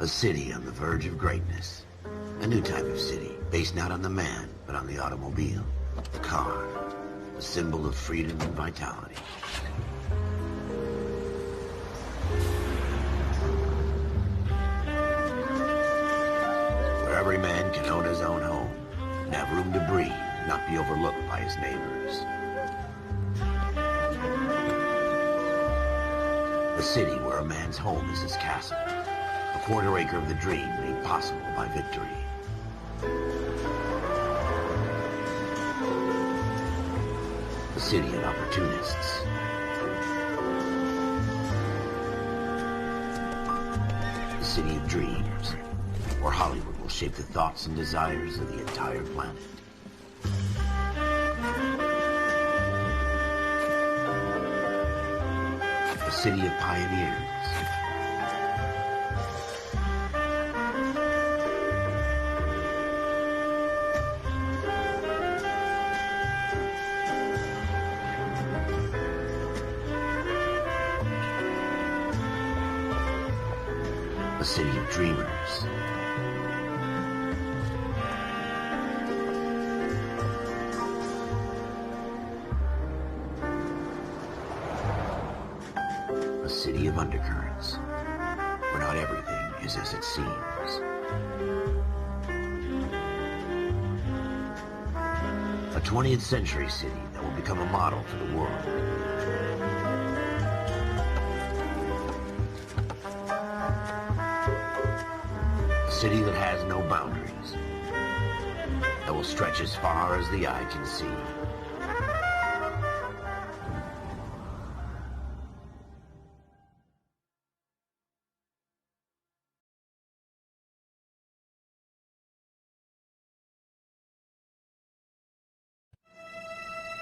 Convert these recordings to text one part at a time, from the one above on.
A city on the verge of greatness. A new type of city, based not on the man, but on the automobile. The car. A symbol of freedom and vitality. Where every man can own his own home, and have room to breathe, not be overlooked by his neighbors. A city where a man's home is his castle. A quarter acre of the dream made possible by victory. A city of opportunists. A city of dreams, where Hollywood will shape the thoughts and desires of the entire planet. A city of pioneers. A city of dreamers. A city of undercurrents, where not everything is as it seems. A 20th century city that will become a model for the world. A city that has no boundaries, that will stretch as far as the eye can see.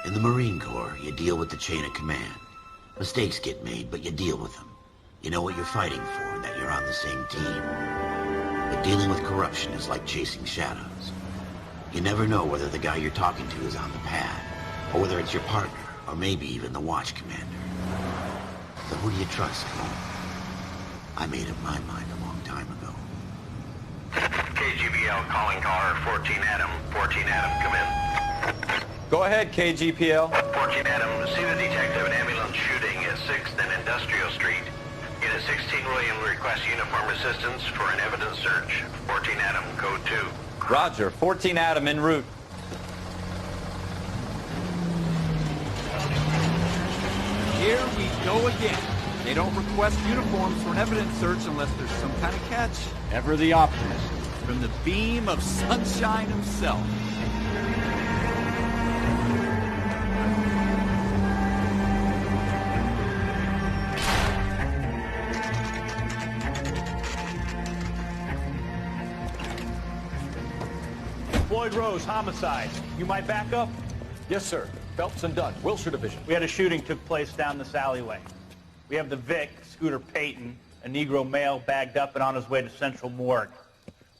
In the Marine Corps, you deal with the chain of command. Mistakes get made, but you deal with them. You know what you're fighting for, and that you're on the same team. But dealing with corruption is like chasing shadows. You never know whether the guy you're talking to is on the pad, or whether it's your partner, or maybe even the watch commander. So who do you trust, Cole? I made up my mind a long time ago. KGBL calling caller 14 Adam. 14 Adam, come in. Go ahead, KGPL. 14 Adam, see the detective an ambulance shooting at 6th and Industrial Street. Unit 16 William requests uniform assistance for an evidence search. 14 Adam, code 2. Roger, 14 Adam en route. Here we go again. They don't request uniforms for an evidence search unless there's some kind of catch. Ever the optimist. From the beam of sunshine himself. Floyd Rose, homicide. You might back up? Yes, sir. Phelps and Dunn, Wilshire Division. We had a shooting took place down this alleyway. We have the Vic, Scooter Payton, a Negro male bagged up and on his way to Central Morgue.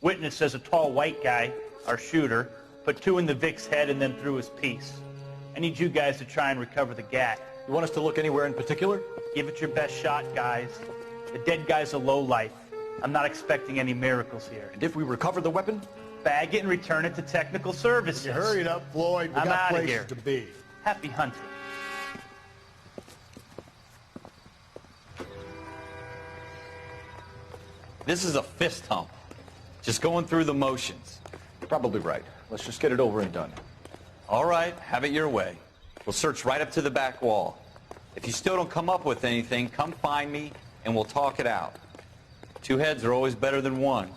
Witness says a tall white guy, our shooter, put 2 in the Vic's head and then threw his piece. I need you guys to try and recover the gat. You want us to look anywhere in particular? Give it your best shot, guys. The dead guy's a lowlife. I'm not expecting any miracles here. And if we recover the weapon? Bag it and return it to technical services. You hurried up, Floyd. We I'm got outta places here. to be. Happy hunting. This is a fist hump. Just going through the motions. You're probably right. Let's just get it over and done. All right, have it your way. We'll search right up to the back wall. If you still don't come up with anything, come find me and we'll talk it out. 2 heads are always better than 1.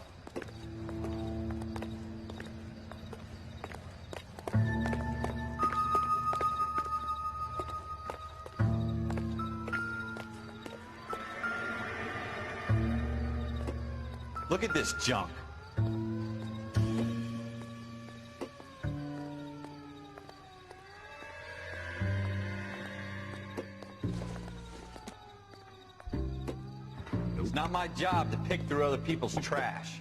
Look at this junk. It's not my job to pick through other people's trash.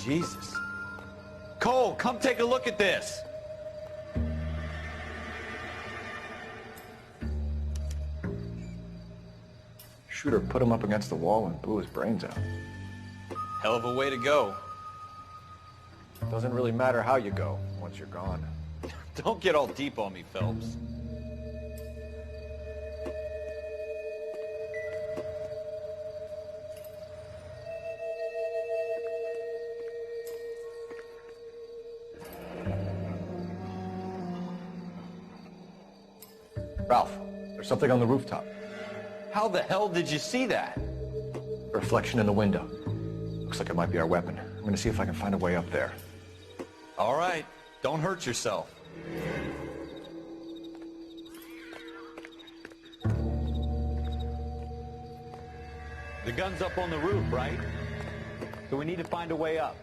Jesus. Cole, come take a look at this. Shooter put him up against the wall and blew his brains out. Hell of a way to go. Doesn't really matter how you go once you're gone. Don't get all deep on me, Phelps. Ralph, there's something on the rooftop. How the hell did you see that? A reflection in the window. Looks like it might be our weapon. I'm gonna see if I can find a way up there. All right, don't hurt yourself. The gun's up on the roof, right? So we need to find a way up.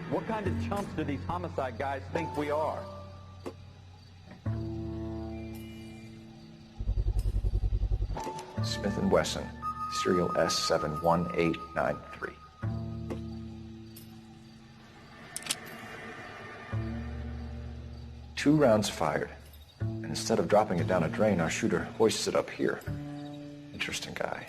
What kind of chumps do these homicide guys think we are? Smith & Wesson, serial S71893. Two rounds fired. And instead of dropping it down a drain, our shooter hoists it up here. Interesting guy.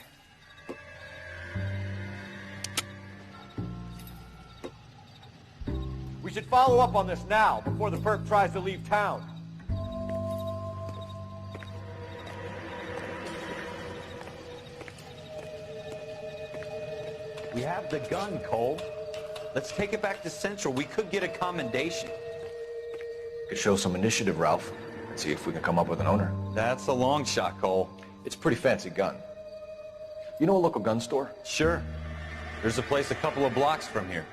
We should follow up on this now, before the perp tries to leave town. We have the gun, Cole. Let's take it back to Central. We could get a commendation. Could show some initiative, Ralph, and see if we can come up with an owner. That's a long shot, Cole. It's a pretty fancy gun. You know a local gun store? Sure. There's a place a couple of blocks from here.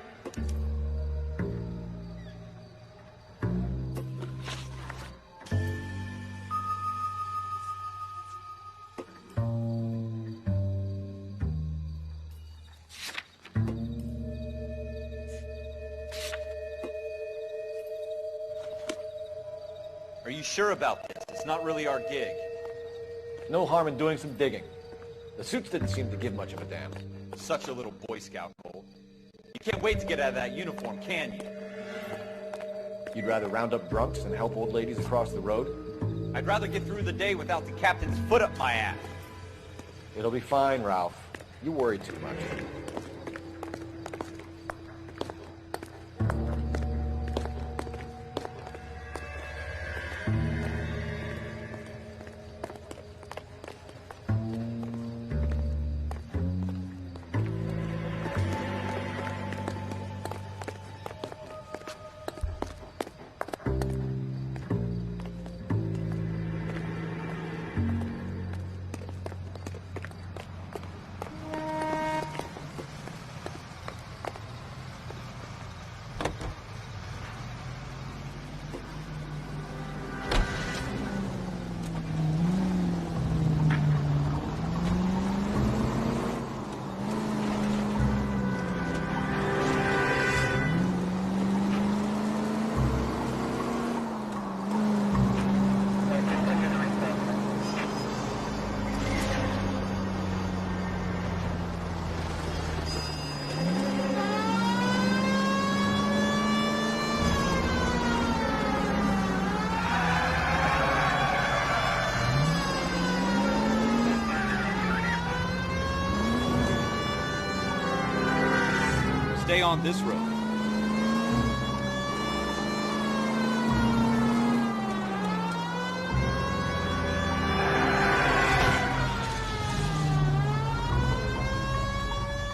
Are you sure about this? It's not really our gig. No harm in doing some digging. The suits didn't seem to give much of a damn. Such a little Boy Scout, Cole. You can't wait to get out of that uniform, can you? You'd rather round up drunks than help old ladies across the road? I'd rather get through the day without the captain's foot up my ass. It'll be fine, Ralph. You worry too much. Stay on this road.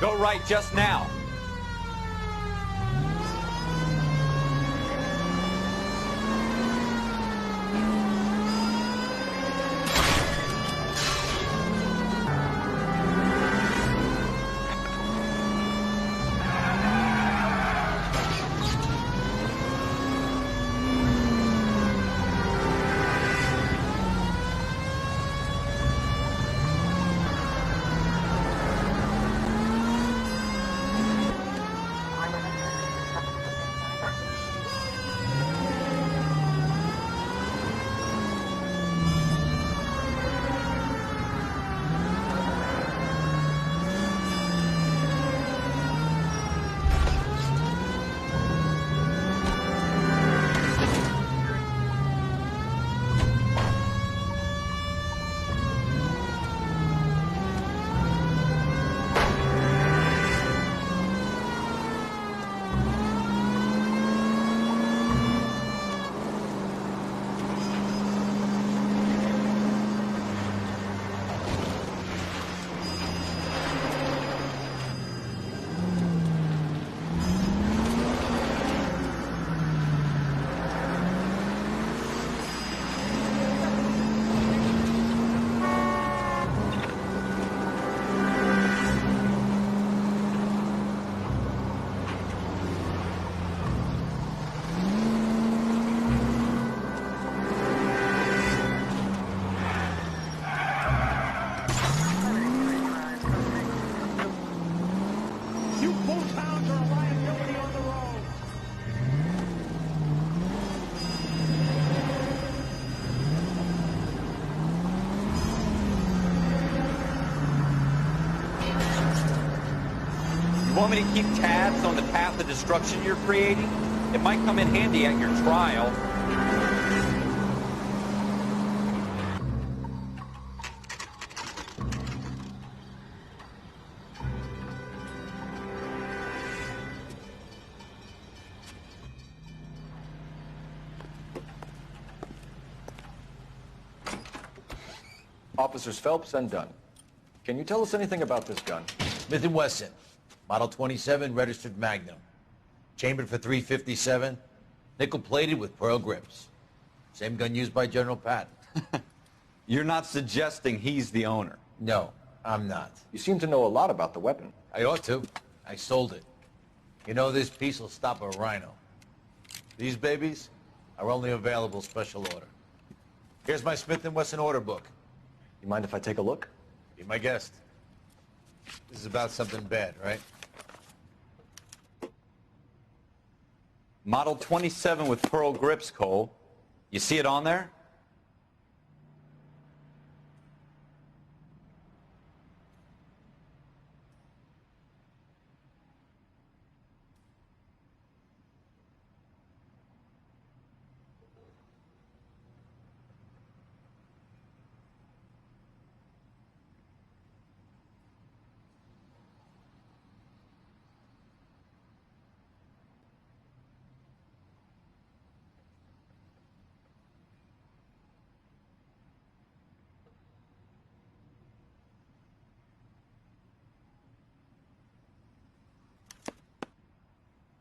Go right just now. Want me to keep tabs on the path of destruction you're creating? It might come in handy at your trial. Officers Phelps and Dunn. Can you tell us anything about this gun? Smith & Wesson, Model 27, registered Magnum. Chambered for .357, nickel-plated with pearl grips. Same gun used by General Patton. You're not suggesting he's the owner? No, I'm not. You seem to know a lot about the weapon. I ought to. I sold it. You know, this piece will stop a rhino. These babies are only available special order. Here's my Smith & Wesson order book. You mind if I take a look? Be my guest. This is about something bad, right? Model 27 with pearl grips, Cole. You see it on there?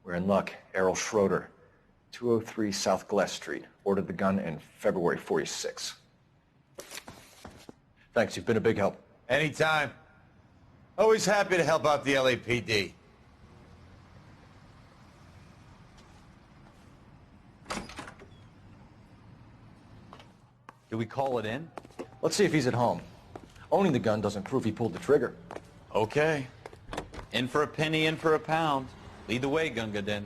We're in luck. Errol Schroeder, 203 South Glass Street. Ordered the gun in February 46. Thanks, you've been a big help. Anytime. Always happy to help out the LAPD. Do we call it in? Let's see if he's at home. Owning the gun doesn't prove he pulled the trigger. Okay. In for a penny, in for a pound. Lead the way, Gunga Din.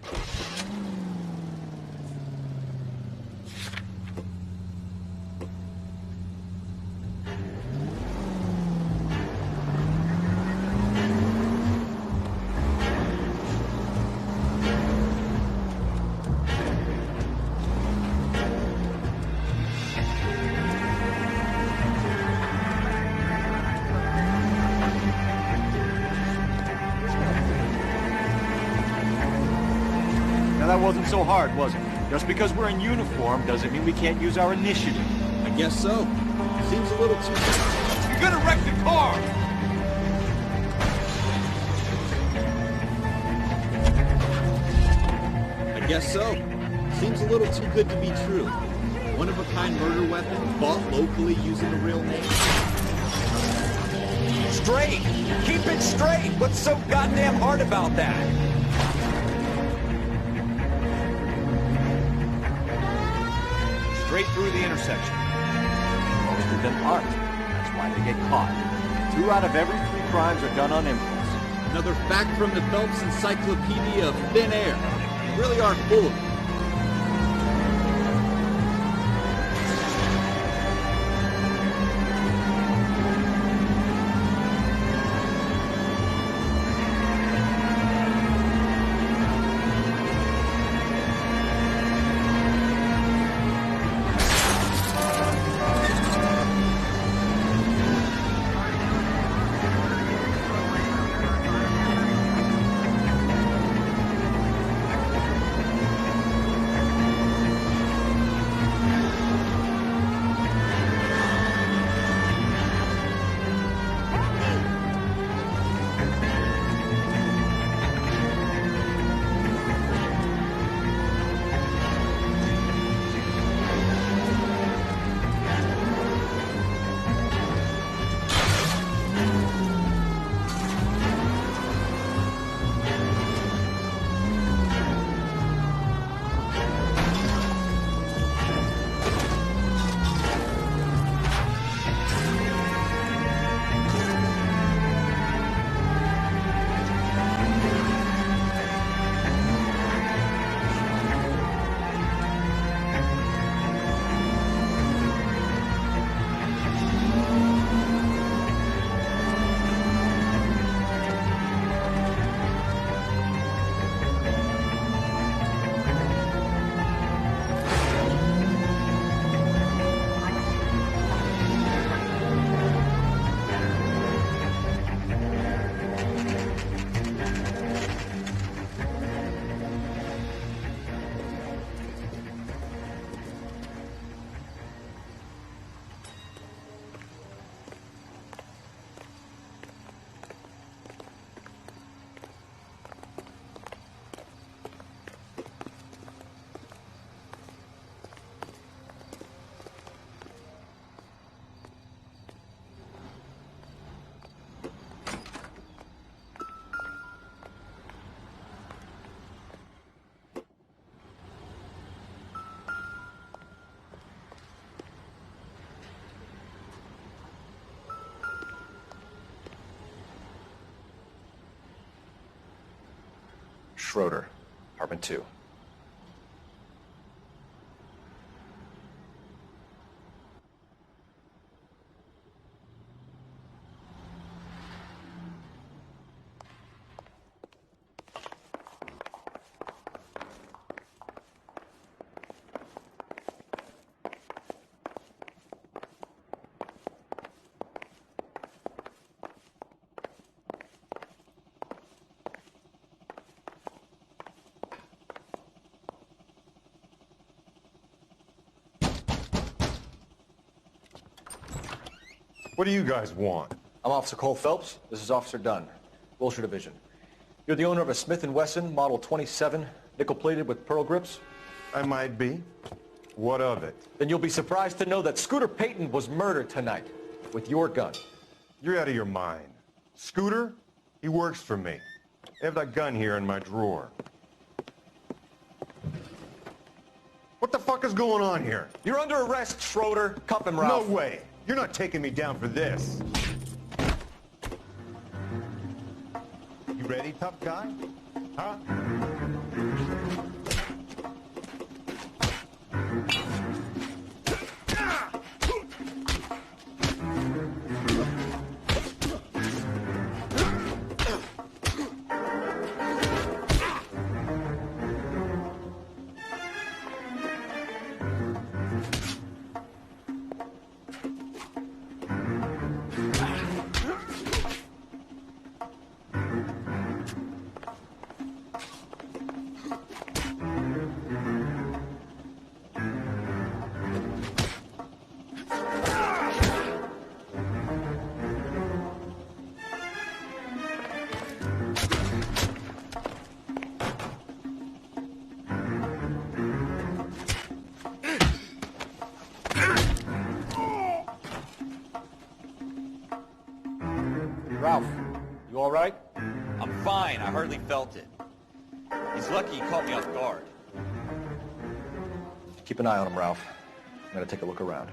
That wasn't so hard, was it? Just because we're in uniform doesn't mean we can't use our initiative. I guess so. Seems a little too... You're gonna wreck the car! I guess so. Seems a little too good to be true. One-of-a-kind murder weapon bought locally using a real name. Straight! Keep it straight! What's so goddamn hard about that? Straight through the intersection. Most of them aren't. That's why they get caught. 2 out of every 3 crimes are done on impulse. Another fact from the Phelps Encyclopedia of Thin Air. You really are full of it. Schroeder, apartment 2. What do you guys want? I'm Officer Cole Phelps. This is Officer Dunn, Wilshire Division. You're the owner of a Smith & Wesson Model 27, nickel-plated with pearl grips? I might be. What of it? Then you'll be surprised to know that Scooter Payton was murdered tonight with your gun. You're out of your mind. Scooter? He works for me. I have that gun here in my drawer. What the fuck is going on here? You're under arrest, Schroeder. Cuff him, Ralph. No way. You're not taking me down for this. You ready, tough guy? Huh? Ralph, you all right? I'm fine. I hardly felt it. He's lucky he caught me off guard. Keep an eye on him, Ralph. I'm gonna take a look around.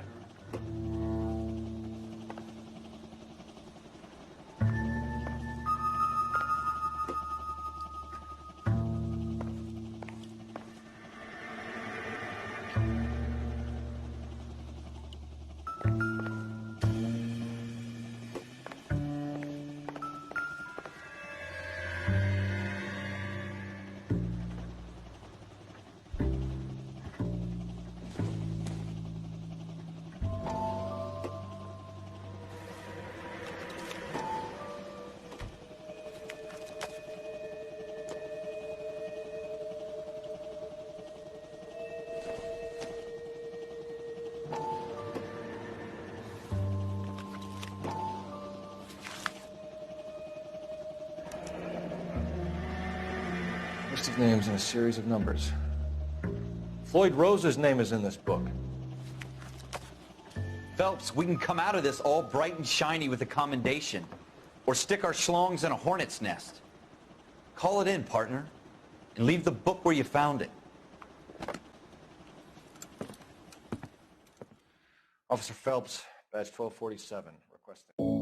List of names in a series of numbers. Floyd Rose's name is in this book. Phelps, we can come out of this all bright and shiny with a commendation. Or stick our schlongs in a hornet's nest. Call it in, partner. And leave the book where you found it. Officer Phelps, badge 1247, requesting.